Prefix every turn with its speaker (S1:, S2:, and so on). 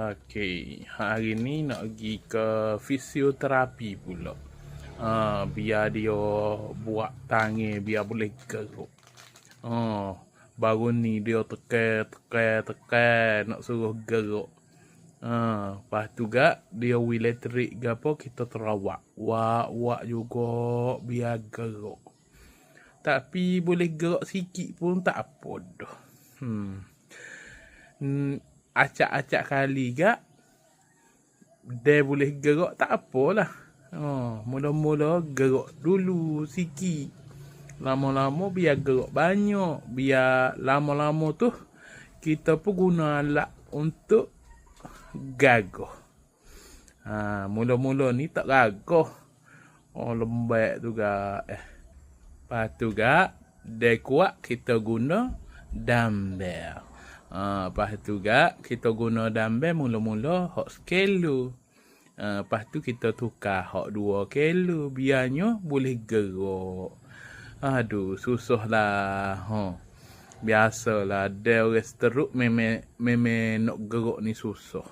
S1: Okey, hari ni nak pergi ke fisioterapi pula. Biar dia buat tangan biar boleh gerak. Baru ni dia tekan nak suruh gerak. Lepas tu gak dia elektrik ke apa kita terawak. Wak juga biar gerak. Tapi boleh gerak sikit pun tak apa dah. Acak-acak kali gak dia boleh gerak tak apalah. Mula-mula gerak dulu sikit. Lama-lama biar gerak banyak. Biar lama-lama tu kita pun guna alat untuk gagah. Mula-mula ni tak gagah. Lembek tu gak. Lepas tu gak dia kuat kita guna dumbbell. Lepas tu gak kita guna dumbbell mula-mula hak sekilo. Lepas tu kita tukar hak 2 kilo biarnya boleh gerak. Aduh, susah lah. Biasalah ada orang stroke memang nak gerak ni susah.